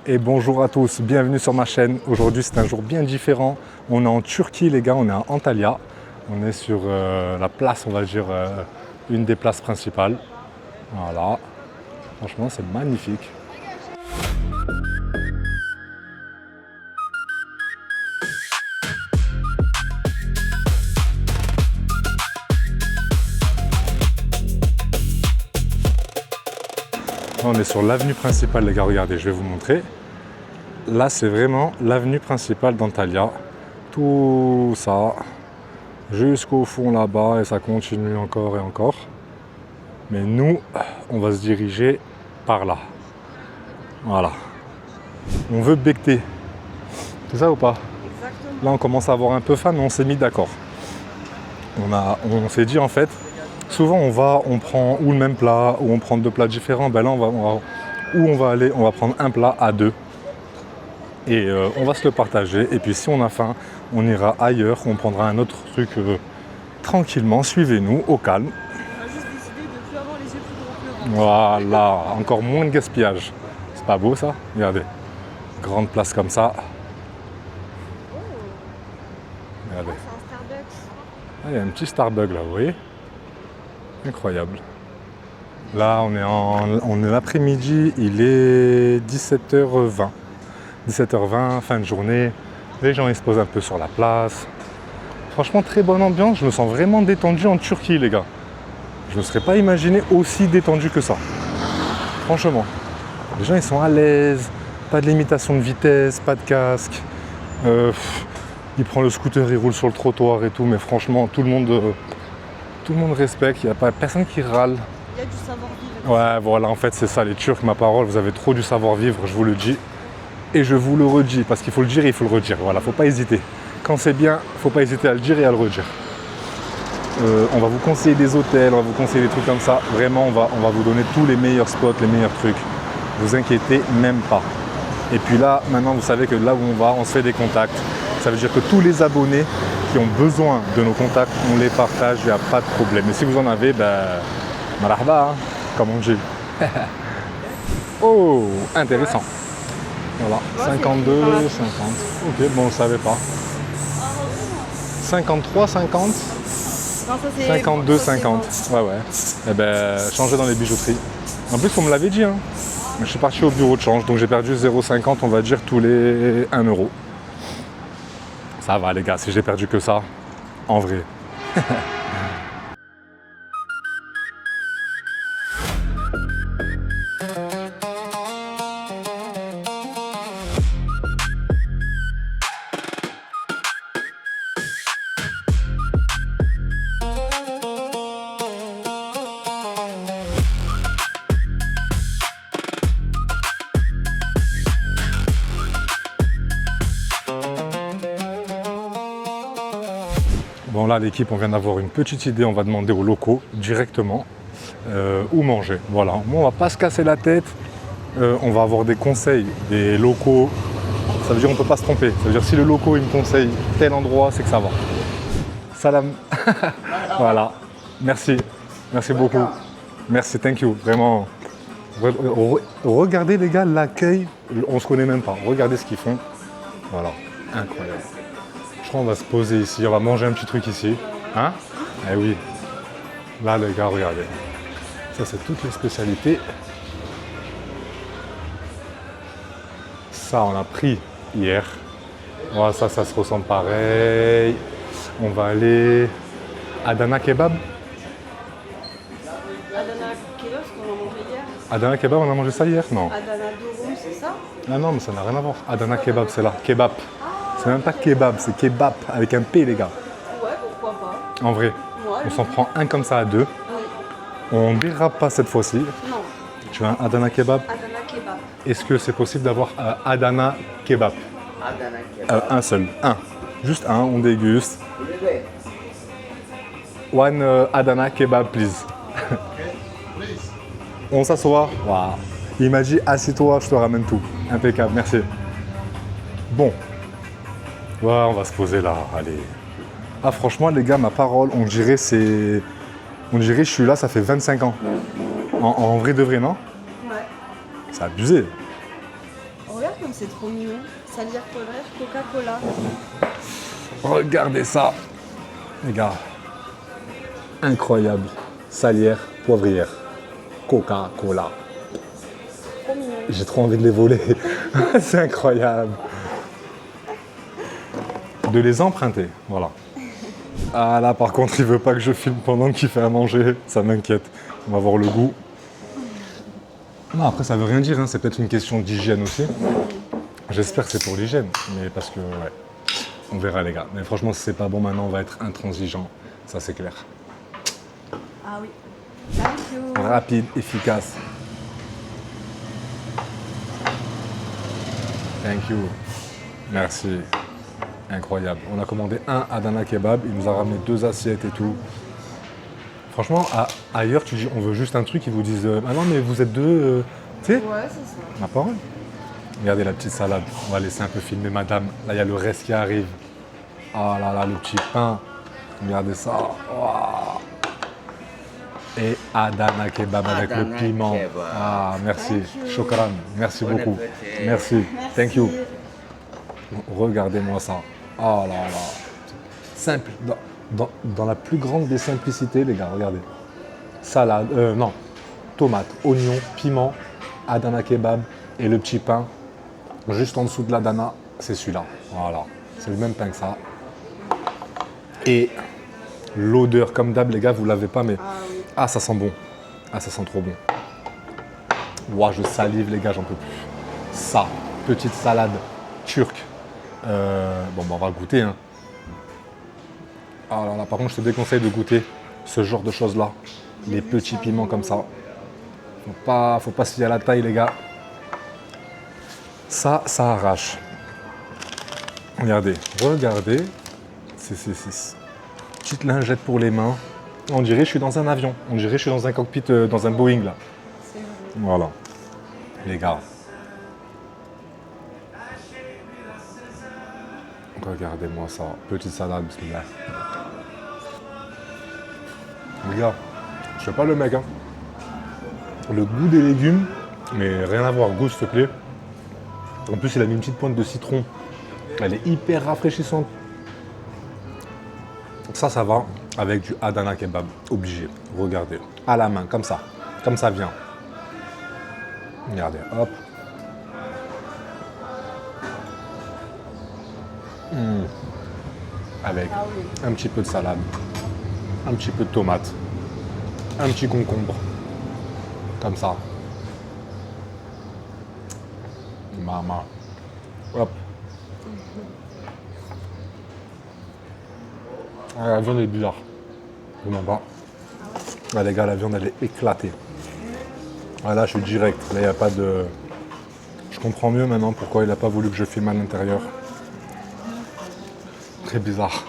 Et bonjour à tous, bienvenue sur ma chaîne. Aujourd'hui c'est un jour bien différent. On est en Turquie les gars, on est à Antalya. On est sur la place, on va dire, une des places principales. Voilà, franchement c'est magnifique. On est sur l'avenue principale les gars, regardez, je vais vous montrer. Là c'est vraiment l'avenue principale d'Antalya. Tout ça, jusqu'au fond là-bas et ça continue encore et encore. Mais nous, on va se diriger par là. Voilà. On veut becter. C'est ça ou pas? Exactement. Là on commence à avoir un peu faim mais on s'est mis d'accord. On s'est dit en fait, souvent on prend ou le même plat ou on prend deux plats différents. Ben là on va prendre un plat à deux. Et on va se le partager. Et puis si on a faim, on ira ailleurs, on prendra un autre truc tranquillement. Suivez-nous au calme. On a juste décidé de ne plus avoir les yeux plus gros que le ventre. Voilà, encore moins de gaspillage. C'est pas beau ça? Regardez, grande place comme ça. Oh, Regardez. c'est un Starbucks. Ah, il y a un petit Starbucks là, vous voyez? Incroyable. Là, on est l'après-midi, il est 17h20. 17h20, fin de journée. Les gens ils se posent un peu sur la place. Franchement, très bonne ambiance. Je me sens vraiment détendu en Turquie, les gars. Je ne me serais pas imaginé aussi détendu que ça. Franchement. Les gens, ils sont à l'aise. Pas de limitation de vitesse, pas de casque. Il prend le scooter, il roule sur le trottoir et tout. Mais franchement, tout le monde respecte. Il n'y a pas personne qui râle. Il y a du savoir-vivre. Ouais, voilà, en fait, c'est ça, les Turcs, ma parole. Vous avez trop du savoir-vivre, je vous le dis. Et je vous le redis, parce qu'il faut le dire et il faut le redire. Voilà, faut pas hésiter. Quand c'est bien, faut pas hésiter à le dire et à le redire. On va vous conseiller des hôtels, on va vous conseiller des trucs comme ça. Vraiment, on va vous donner tous les meilleurs spots, les meilleurs trucs. Vous inquiétez même pas. Et puis là, maintenant, vous savez que là où on va, on se fait des contacts. Ça veut dire que tous les abonnés qui ont besoin de nos contacts, on les partage, il n'y a pas de problème. Et si vous en avez, ben, marahba, hein, comme on dit. Oh, intéressant. Voilà, 52, 50. Ok, bon, on ne savait pas. 53, 50, Non, ça c'est 52, 50. Ouais, ouais. Eh ben, changer dans les bijouteries. En plus, on me l'avait dit. Hein. Je suis parti au bureau de change, donc j'ai perdu 0,50, on va dire, tous les 1 euro. Ça va, les gars, si j'ai perdu que ça, en vrai. Bon là l'équipe on vient d'avoir une petite idée, on va demander aux locaux directement où manger. Voilà, moi on va pas se casser la tête, on va avoir des conseils des locaux, ça veut dire on peut pas se tromper, ça veut dire si le loco il me conseille tel endroit c'est que ça va. Salam. Voilà, merci beaucoup, merci, thank you, vraiment. Regardez les gars l'accueil, on se connaît même pas, regardez ce qu'ils font, voilà, incroyable. Je crois qu'on va se poser ici, on va manger un petit truc ici. Hein? Eh oui. Là, les gars, regardez. Ça, c'est toutes les spécialités. Ça, on a pris hier. Voilà, ça se ressemble pareil. On va aller... Adana Kebab. Adana Kebab, ce qu'on a mangé hier. Adana Kebab, on a mangé ça hier? Non. Adana Durum, c'est ça? Ah non, mais ça n'a rien à voir. Adana Kebab, c'est là. Kebab. C'est même pas kebab, c'est kebab avec un P, les gars. Ouais, pourquoi pas. En vrai. Ouais, On s'en prend un comme ça à deux. Oui. On ne dérape pas cette fois-ci. Non, Tu veux un Adana Kebab? Adana Kebab. Est-ce que c'est possible d'avoir Adana Kebab? Adana Kebab. Un seul, un. Juste un, on déguste. One Adana Kebab, please. On s'assoit. Wow. Il m'a dit, assis-toi, je te ramène tout. Impeccable, merci. Bon. Ouais, on va se poser là, allez. Ah, franchement, les gars, ma parole, on dirait je suis là, ça fait 25 ans. En vrai de vrai, non? Ouais. C'est abusé. Oh, Regarde comme c'est trop mignon. Salière poivrière, Coca-Cola. Regardez ça, les gars. Incroyable. Salière poivrière. Coca-Cola. Trop mignon. J'ai trop envie de les voler. C'est incroyable. De les emprunter, voilà. Ah là, par contre, il veut pas que je filme pendant qu'il fait à manger. Ça m'inquiète. On va voir le goût. Non, après, ça veut rien dire. Hein. C'est peut-être une question d'hygiène aussi. J'espère que c'est pour l'hygiène. Mais parce que, ouais, on verra, les gars. Mais franchement, si c'est pas bon maintenant, on va être intransigeant. Ça, c'est clair. Ah oui. Thank you. Rapide, efficace. Thank you. Merci. Incroyable. On a commandé un Adana Kebab. Il nous a ramené 2 assiettes et tout. Franchement, ailleurs, tu dis on veut juste un truc, ils vous disent ah non, mais vous êtes 2. Tu sais, Ouais, c'est ça. ma parole. Regardez la petite salade. On va laisser un peu filmer madame. Là, il y a le reste qui arrive. Ah là là, le petit pain. Regardez ça. Waouh. Et Adana Kebab avec le Adana piment. Kebab. Ah, merci. Thank you. Shukran. Merci Bon beaucoup. appétit. Merci. Thank you. Merci. Regardez-moi ça. Oh là là. Simple. Dans la plus grande des simplicités, les gars, regardez. Salade, non. Tomate, oignon, piment, Adana Kebab et le petit pain. Juste en dessous de l'Adana, c'est celui-là. Voilà. C'est le même pain que ça. Et l'odeur, comme d'hab, les gars, vous l'avez pas, mais. Ah oui. Ah, ça sent bon. Ah, ça sent trop bon. Ouah, je salive, les gars, j'en peux plus. Ça, petite salade turque. Bon, bah, on va goûter. Hein. Alors là, par contre, je te déconseille de goûter ce genre de choses-là. Les petits piments comme ça. Faut pas se fier à la taille, les gars. Ça arrache. Regardez. C'est petite lingette pour les mains. On dirait que je suis dans un avion. On dirait que je suis dans un cockpit, dans un Boeing, là. C'est vrai. Voilà. Les gars. Regardez-moi ça. Petite salade, bismillah. Les gars, je fais pas le mec, hein. Le goût des légumes, mais rien à voir. Goût, s'il te plaît. En plus, il a mis une petite pointe de citron. Elle est hyper rafraîchissante. Ça va avec du Adana Kebab. Obligé. Regardez. À la main, comme ça. Comme ça vient. Regardez, hop. Avec Ah oui. un petit peu de salade, un petit peu de tomate, un petit concombre. Comme ça. Maman. Hop. Ah, la viande est bizarre. Vraiment pas. Ah, les gars, la viande elle est éclatée. Ah, là, je suis direct. Là, il n'y a pas de. Je comprends mieux maintenant pourquoi il n'a pas voulu que je filme à l'intérieur. Très bizarre.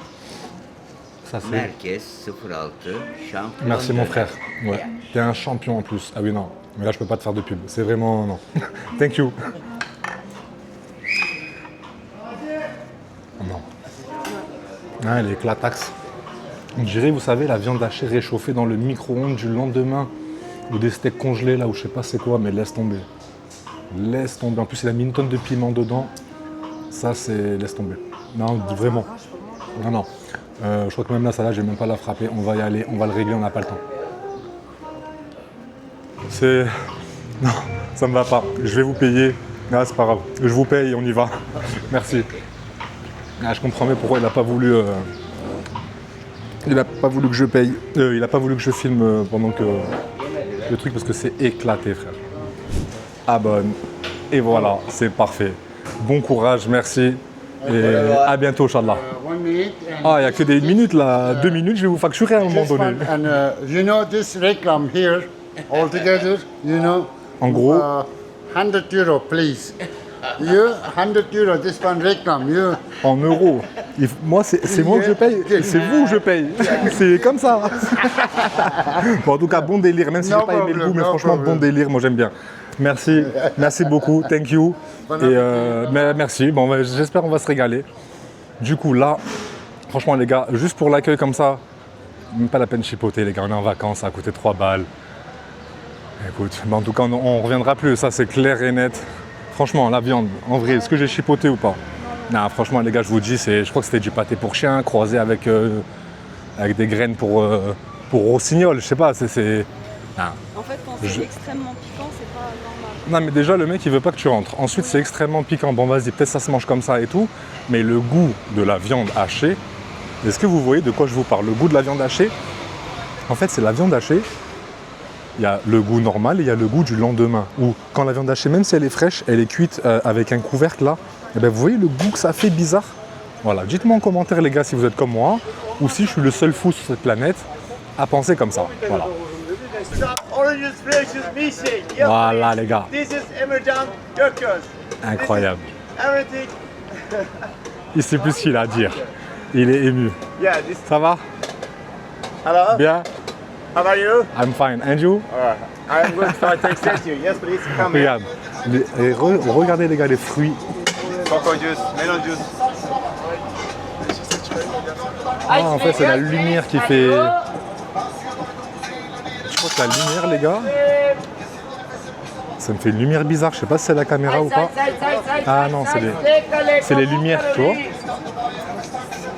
Ça c'est. Merkez 06 champion. Merci mon döner. frère. Ouais. T'es un champion en plus. Ah oui non. Mais là je peux pas te faire de pub. C'est vraiment non. Thank you. Non. Ah, elle est éclataxe. On dirait, vous savez, la viande hachée réchauffée dans le micro-ondes du lendemain. Ou des steaks congelés là, ou je sais pas c'est quoi, mais laisse tomber. Laisse tomber. En plus il a mis une tonne de piment dedans. Ça c'est. Laisse tomber. Non, vraiment. Non, non. Je crois que même la salade, je vais même pas la frapper. On va y aller, on va le régler, on n'a pas le temps. C'est. Non, ça me va pas. Je vais vous payer. Ah, c'est pas grave. Je vous paye, on y va. Merci. Ah, je comprends mieux pourquoi il n'a pas voulu. Il n'a pas voulu que je paye. Il n'a pas voulu que je filme pendant que. Le truc, parce que c'est éclaté, frère. Abonne. Et voilà, c'est parfait. Bon courage, merci. Et à bientôt, Inch'Allah. 1 minute and Ah, il n'y a que des minutes là. 2 minutes, je vais vous facturer à un moment this donné. one, and you know this reclam here altogether, you know. En gros. 100 euro, please. You 100 euro, this one reclam, you. En euros. Moi, c'est moi que je paye. C'est vous que je paye. C'est comme ça. Bon, en tout cas, bon délire. Même si No j'ai pas aimé le problem, goût, mais no franchement, problem. bon délire. Moi, j'aime bien. Merci. Merci beaucoup. Thank you. Et merci. Bon, j'espère qu'on va se régaler. Du coup, là, franchement, les gars, juste pour l'accueil comme ça, même pas la peine de chipoter, les gars. On est en vacances, ça a coûté 3 balles. Écoute, en tout cas, on reviendra plus. Ça, c'est clair et net. Franchement, la viande, en vrai, est-ce que j'ai chipoté ou pas? Non, franchement, les gars, je vous dis, je crois que c'était du pâté pour chien croisé avec des graines pour rossignol. Je sais pas, c'est... Non. En fait, quand c'est extrêmement piquant, c'est pas normal. Non, mais déjà, le mec, il veut pas que tu rentres. Ensuite, c'est extrêmement piquant. Bon, vas-y, peut-être ça se mange comme ça et tout. Mais le goût de la viande hachée, est-ce que vous voyez de quoi je vous parle? Le goût de la viande hachée, en fait, c'est la viande hachée. Il y a le goût normal et il y a le goût du lendemain. Ou quand la viande hachée, même si elle est fraîche, elle est cuite avec un couvercle là, et ben vous voyez le goût que ça fait bizarre. Voilà, dites-moi en commentaire les gars si vous êtes comme moi, ou si je suis le seul fou sur cette planète à penser comme ça. Voilà. Voilà les gars. Incroyable. Il sait plus ce qu'il a à dire. Il est ému. Ça va? Hello, Bien? how are you? I'm fine. And you? I'm going to take you. Yes, please, come here. Regarde. Regardez les gars les fruits. Cocoa juice, melon juice. Ah, en fait, c'est la lumière qui fait... Je crois que la lumière, les gars, ça me fait une lumière bizarre. Je sais pas si c'est la caméra ou pas. Ah non, c'est les lumières, tu vois.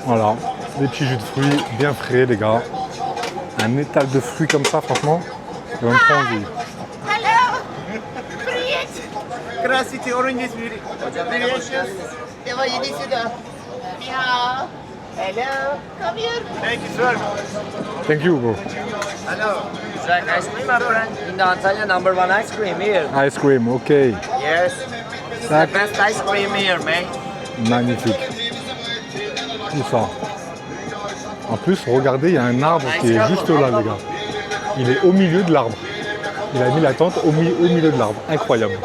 Voilà, des petits jus de fruits bien frais, les gars. Un étal de fruits comme ça, franchement, ça donne trop envie. City oranges, delicious. Hello, come here. Thank you, sir. Thank you, bro. Hello. Like ice cream, my friend. In the Antalya, #1 ice cream here. Ice cream, ok. Yes. The best ice cream here, man. Magnifique. Tout ça. En plus, regardez, il y a un arbre qui est juste là, les gars. Il est au milieu de l'arbre. Il a mis la tente au milieu de l'arbre. Incroyable.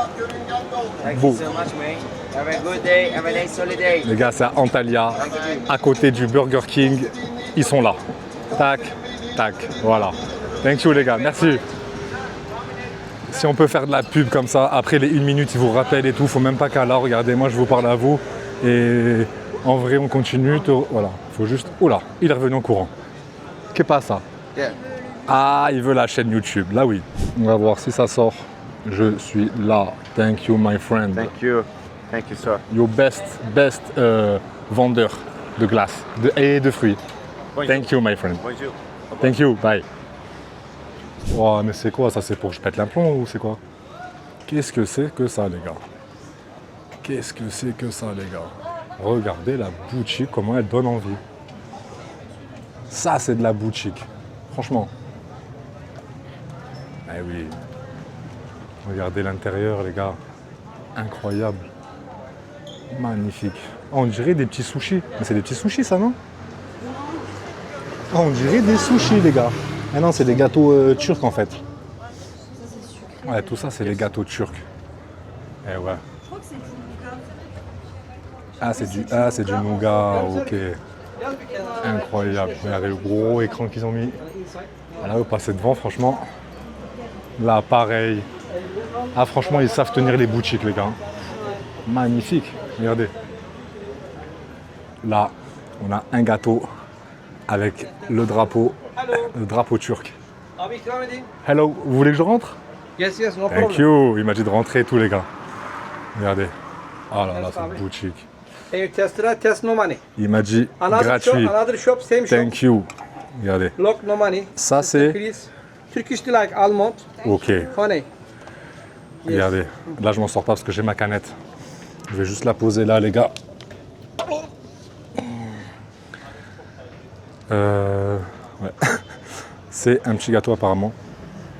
Thank Beau. you so much, man. Have a good day. Have a nice holiday. Les gars, c'est à Antalya, à côté du Burger King. Ils sont là. Tac, tac, voilà. Thank you les gars, merci. Si on peut faire de la pub comme ça, après les 1 minute, ils vous rappellent et tout, faut même pas qu'à là, regardez, moi je vous parle à vous. Et en vrai, on continue. Voilà, faut juste... Oh là, il est revenu en courant. Qu'est-ce pas ça? Ah, il veut la chaîne YouTube, là oui. On va voir si ça sort. Je suis là. Thank you, my friend. Thank you. Thank you, sir. Your best vendeur de glace et de fruits. Bonjour. Thank you, my friend. Bonjour. Thank you, bye. Oh, mais c'est quoi ça? C'est pour que je pète l'implant ou c'est quoi? Qu'est-ce que c'est que ça, les gars? Qu'est-ce que c'est que ça, les gars? Regardez la boutique, comment elle donne envie. Ça, c'est de la boutique. Franchement. Eh oui. Regardez l'intérieur, les gars. Incroyable. Magnifique. Oh, on dirait des petits sushis. Mais c'est des petits sushis, ça, non? Oh, on dirait des sushis, les gars. Ah non, c'est des gâteaux turcs, en fait. Ouais, tout ça, c'est les gâteaux turcs. Eh ouais. Je crois que c'est du nougat. C'est du nougat, ok. Incroyable. Regardez le gros écran qu'ils ont mis. Là, vous passez devant, franchement. Là, pareil. Ah, franchement, ils savent tenir les boutiques, les gars. Magnifique. Regardez. Là, on a un gâteau avec le drapeau turc. Hello, vous voulez que je rentre? Yes, no Thank problem. you. Il m'a dit de rentrer et tout, les gars. Regardez. Oh là là, cette boutique. Can you test that? Test no money. Il m'a dit Another shop, gratuit. another shop, same shop. Thank you. Regardez. Look, no money. Ça, c'est... Please. Turkish delight almond, Ok. honey. Regardez. Là, je m'en sors pas parce que j'ai ma canette. Je vais juste la poser là, les gars. Ouais. C'est un petit gâteau apparemment.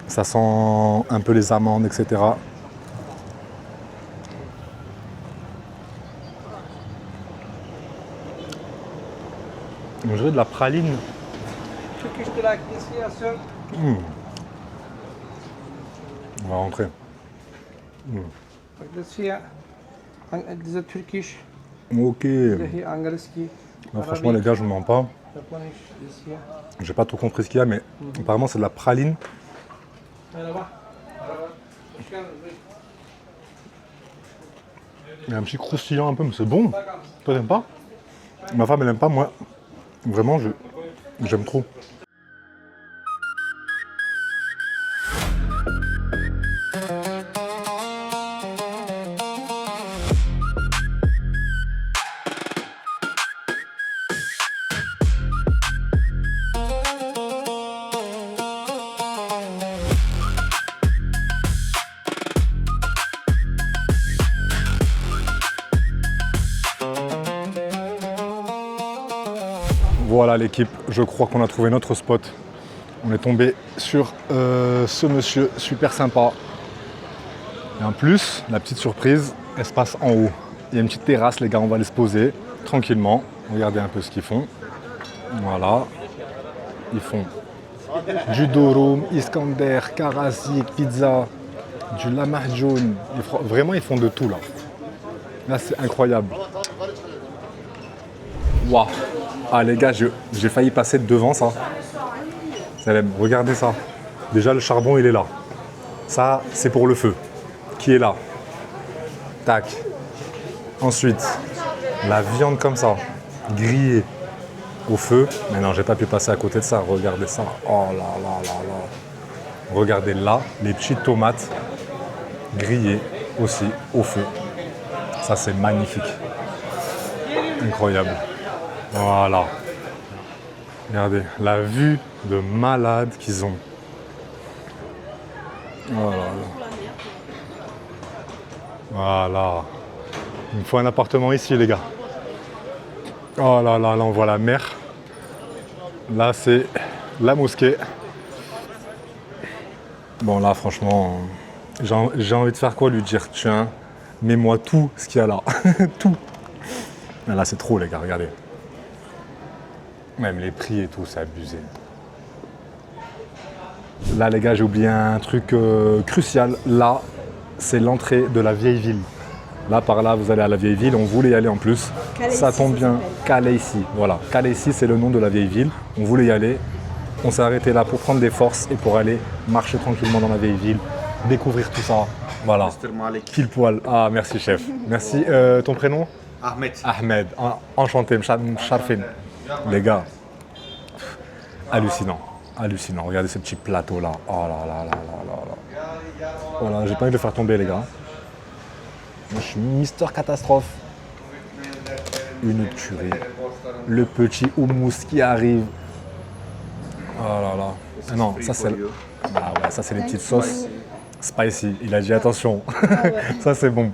Ça sent un peu les amandes, etc. On dirait de la praline. Turkish delight is here, sir. On va rentrer. Like this here. And this is a Turkish. Ok. This here, Angliski. Là, franchement, les gars, je ne mens pas. Japonish. This here. J'ai pas tout compris ce qu'il y a, mais apparemment, c'est de la praline. Merhaba. Il y a un petit croustillant un peu, mais c'est bon. Toi, t'aimes pas? Ma femme, elle aime pas, moi. Vraiment, j'aime trop. Voilà l'équipe, je crois qu'on a trouvé notre spot. On est tombé sur ce monsieur super sympa. Et en plus, la petite surprise, elle se passe en haut. Il y a une petite terrasse, les gars, on va aller se poser tranquillement. Regardez un peu ce qu'ils font. Voilà. Ils font du durum, iskander, karazik, pizza, du lamahjoun. Vraiment, ils font de tout là. Là, c'est incroyable. Waouh. Ah les gars, j'ai failli passer devant ça. Salem, regardez ça. Déjà, le charbon, il est là. Ça, c'est pour le feu. Qui est là. Tac. Ensuite, la viande comme ça, grillée au feu. Mais non, j'ai pas pu passer à côté de ça. Regardez ça. Oh là là là là. Regardez là, les petites tomates grillées aussi au feu. Ça, c'est magnifique. Incroyable. Voilà. Regardez, la vue de malade qu'ils ont. Oh là là. Voilà. Il me faut un appartement ici, les gars. Oh là là, là on voit la mer. Là, c'est la mosquée. Bon, là, franchement, j'ai envie de faire quoi? Lui dire, tiens, mets-moi tout ce qu'il y a là. Tout. Mais là, c'est trop, les gars, regardez. Même les prix et tout, c'est abusé. Là, les gars, j'ai oublié un truc crucial. Là, c'est l'entrée de la vieille ville. Là, par là, vous allez à la vieille ville. On voulait y aller en plus. Kalaïssi, Ça tombe bien. Kalaïssi. Voilà. Kalaïssi, c'est le nom de la vieille ville. On voulait y aller. On s'est arrêté là pour prendre des forces et pour aller marcher tranquillement dans la vieille ville. Découvrir tout ça. Voilà. Pile poil. Ah, merci, chef. Merci. Ton prénom? Ahmed. Ahmed. Enchanté. Msharfin. Les gars. Hallucinant. Hallucinant. Regardez ce petit plateau là. Oh là là là là là là. Voilà, j'ai pas envie de le faire tomber, les gars. Moi, je suis Mister Catastrophe. Une tuerie. Le petit houmous qui arrive. Oh là là. Ah non, ça c'est. Ah ouais, ça c'est les petites sauces spicy. Il a dit attention. Ça c'est bon.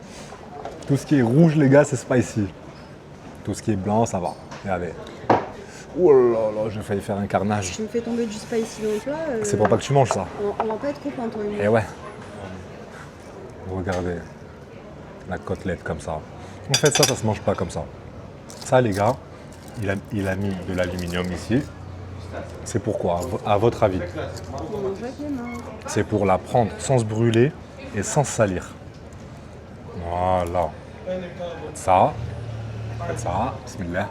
Tout ce qui est rouge, les gars, c'est spicy. Tout ce qui est blanc, ça va. Regardez. Oh là là, j'ai failli faire un carnage. Tu me fais tomber du spicy dans le plat. C'est pour pas que tu manges ça. On va pas être copains, toi et moi. Et ouais. Regardez. La côtelette comme ça. En fait, ça se mange pas comme ça. Ça, les gars, il a mis de l'aluminium ici. C'est pourquoi, à votre avis? On mange avec les mains. C'est pour la prendre sans se brûler et sans se salir. Voilà. Faites ça. Faites ça. Bismillah.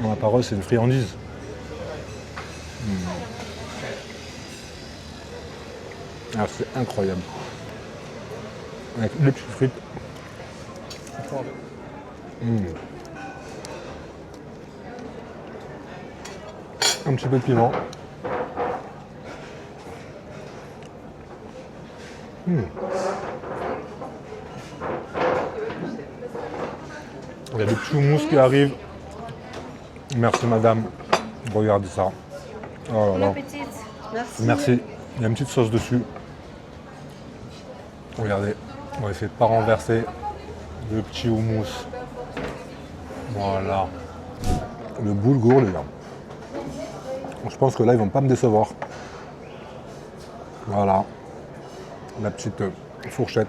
Ma parole, c'est une friandise. Ah, c'est incroyable. Avec les petites frites. Un petit peu de piment. Il y a des petits houmous qui arrivent. Merci madame. Regardez ça. Oh là là. Merci. Merci. Il y a une petite sauce dessus. Regardez. On va essayer de ne pas renverser le petit houmous. Voilà. Le boulgour, les gars. Je pense que là, ils vont pas me décevoir. Voilà. La petite fourchette.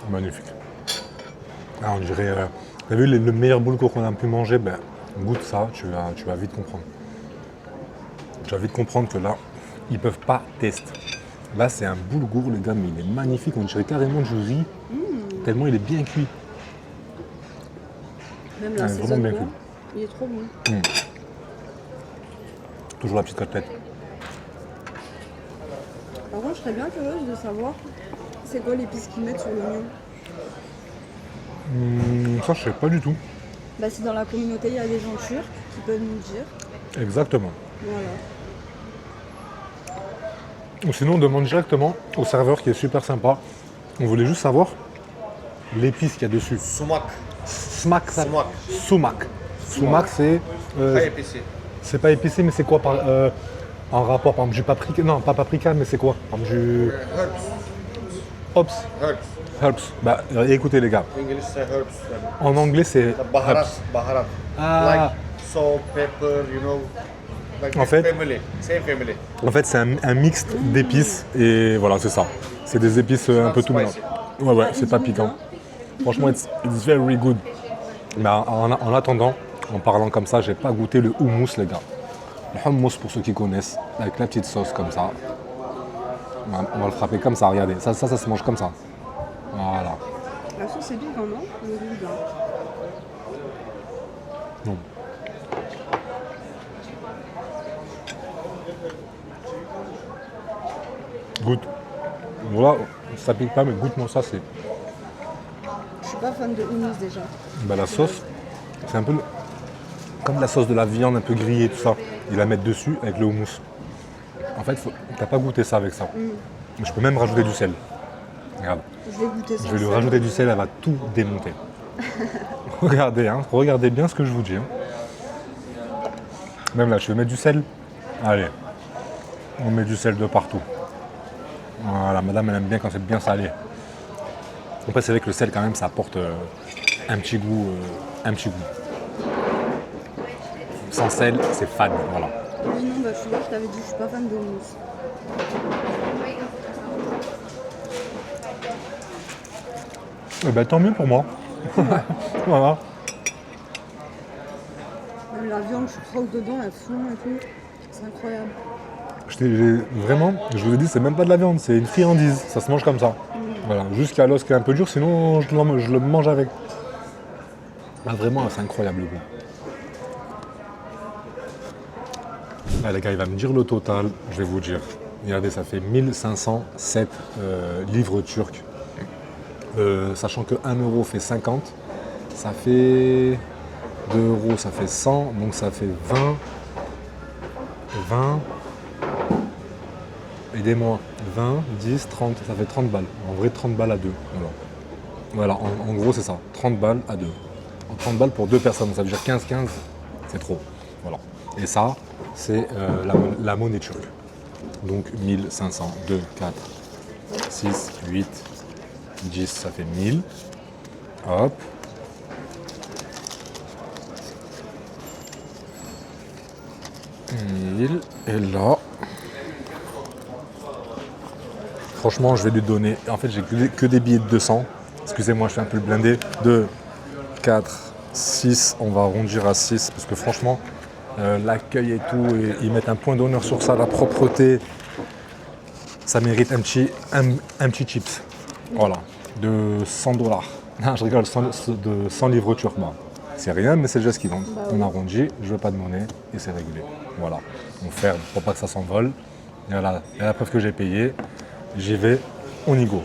Magnifique. Ah, on dirait... T'as vu le meilleur boulgour qu'on a pu manger? Ben, goûte ça, tu vas vite comprendre. Tu vas vite comprendre que là, ils peuvent pas tester. Là, c'est un boulgour, les gars, mais il est magnifique. On dirait carrément du riz, tellement il est bien cuit. Même Ah, vraiment bien cuit. il est trop bon. Toujours la petite côtelette. Par contre, je serais bien curieuse de savoir c'est quoi l'épice qu'ils mettent sur l'oignon. Ça, je sais pas du tout. Bah, si dans la communauté il y a des gens turcs qui peuvent nous dire. Exactement. Voilà. Ou sinon, on demande directement au serveur qui est super sympa. On voulait juste savoir l'épice qu'il y a dessus. Sumak. Smack, ça. Sumak. Sumac. Sumac, c'est. Pas épicé. C'est pas épicé, mais c'est quoi en rapport, par exemple, du paprika? Non, pas paprika, mais c'est quoi? Par exemple, du. Hops. Herbs. Herbs. Bah, écoutez les gars, English say herbs. en anglais c'est Baharat. herbs. Baharat. Ah. Like salt, pepper, you know. Like En fait- family. Same family. En fait, c'est un mix d'épices et voilà, c'est ça. C'est des épices un peu tout mélangées. Ouais, ouais, c'est pas piquant. Franchement, it's very good. Mais en attendant, en parlant comme ça, j'ai pas goûté le houmous, les gars. Le houmous, pour ceux qui connaissent, avec la petite sauce comme ça. On va le frapper comme ça, regardez. Ça se mange comme ça. Voilà. La sauce est piquante, non? Le goût, là. Non. Goûte. Voilà, ça pique pas, mais goûte-moi ça, c'est. Je suis pas fan de houmous déjà. Bah, la sauce, c'est un peu comme la sauce de la viande un peu grillée, tout ça. Ils la mettent dessus avec le houmous. En fait, t'as pas goûté ça avec ça. Je peux même rajouter du sel. Regarde, Je vais goûter ça. je vais lui rajouter du sel, elle va tout démonter. Regardez, hein, regardez bien ce que je vous dis. Hein. Même là, je vais mettre du sel. Allez, on met du sel de partout. Voilà, madame, elle aime bien quand c'est bien salé. Après, c'est vrai que le sel, quand même, ça apporte un petit goût. Sans sel, c'est fade, voilà. Oui, non, bah, je suis là, je t'avais dit, je suis pas fan de houmous. Eh ben, tant mieux pour moi. Voilà. Même la viande, je croque dedans, elle fond et tout. C'est incroyable. Vraiment, je vous ai dit, c'est même pas de la viande, c'est une friandise. Ça se mange comme ça. Voilà, juste qu'il y a l'os qui est un peu dur, sinon je le mange avec. Ah, vraiment, c'est incroyable le goût. Ah, les gars, il va me dire le total, je vais vous dire. Regardez, ça fait 1507 livres turcs. Sachant que 1 euro fait 50, ça fait 2 euros, ça fait 100, donc ça fait 20, aidez-moi, 20, 10, 30, ça fait 30 balles. En vrai, 30 balles à 2. Voilà, en gros, c'est ça, 30 balles à 2. 30 balles pour 2 personnes, ça veut dire 15-15, c'est trop. Voilà. Et ça, c'est la monnaie turque. Donc 1500, 2, 4, 6, 8, 10, ça fait 1000. Hop. Et là, franchement, je vais lui donner. En fait, j'ai que des billets de 200. Excusez-moi, je suis un peu le blindé. 2, 4, 6. On va arrondir à 6 parce que franchement, l'accueil et tout, et ils mettent un point d'honneur sur ça, la propreté. Ça mérite un petit chips. Voilà, de 100 $. Non, je rigole, de 100 livres turcs. Bon, c'est rien, mais c'est le geste qu'ils vendent. On arrondit, je veux pas de monnaie et c'est réglé. Voilà, on ferme pour pas que ça s'envole. Et voilà, et la preuve que j'ai payé, j'y vais, on y go.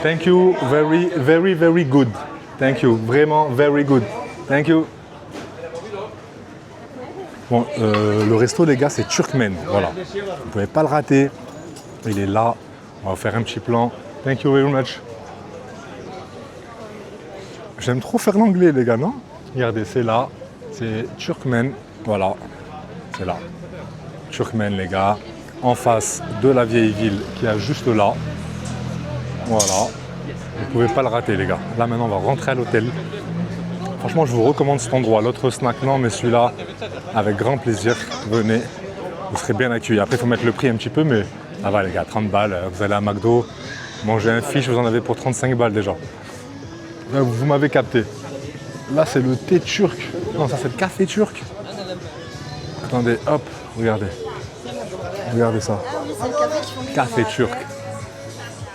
Thank you, very, very, very good. Thank you, vraiment, very good. Thank you. Bon, le resto, les gars, c'est Turkmen. Voilà, vous pouvez pas le rater. Il est là. On va faire un petit plan. Thank you very much. J'aime trop faire l'anglais, les gars, non? Regardez, c'est là. C'est Turkmen. Voilà. C'est là. Turkmen, les gars. En face de la vieille ville qui est juste là. Voilà. Vous pouvez pas le rater, les gars. Là, maintenant, on va rentrer à l'hôtel. Franchement, je vous recommande cet endroit. L'autre snack, non, mais celui-là, avec grand plaisir. Venez. Vous serez bien accueillis. Après, il faut mettre le prix un petit peu, mais ça va, les gars. 30 balles. Vous allez à McDo, mangez un fish, vous en avez pour 35 balles déjà. Là, vous m'avez capté. Là, c'est le thé turc. Non, ça, c'est le café turc. Attendez, hop, regardez. Regardez ça. Ah oui, c'est le café qui font Café turc.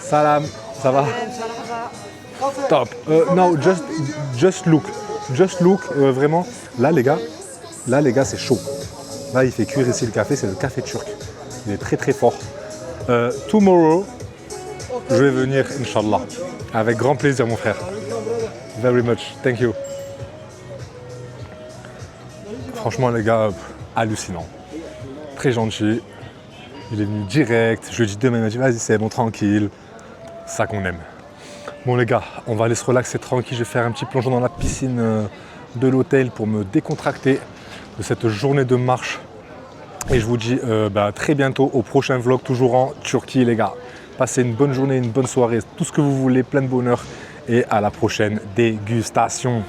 Salam, ça va? Top. No, just look. Just look, vraiment. Là, les gars, c'est chaud. Là, il fait cuire ici le café, c'est le café turc. Il est très très fort. Tomorrow, je vais venir, Inch'Allah. Avec grand plaisir, mon frère. Very much. Thank you. Franchement, les gars, hallucinant. Très gentil. Il est venu direct. Je lui ai dit demain, il m'a dit vas-y, c'est bon, tranquille. Ça qu'on aime. Bon, les gars, on va aller se relaxer tranquille. Je vais faire un petit plongeon dans la piscine de l'hôtel pour me décontracter de cette journée de marche. Et je vous dis très bientôt au prochain vlog, toujours en Turquie, les gars. Passez une bonne journée, une bonne soirée, tout ce que vous voulez, plein de bonheur et à la prochaine dégustation.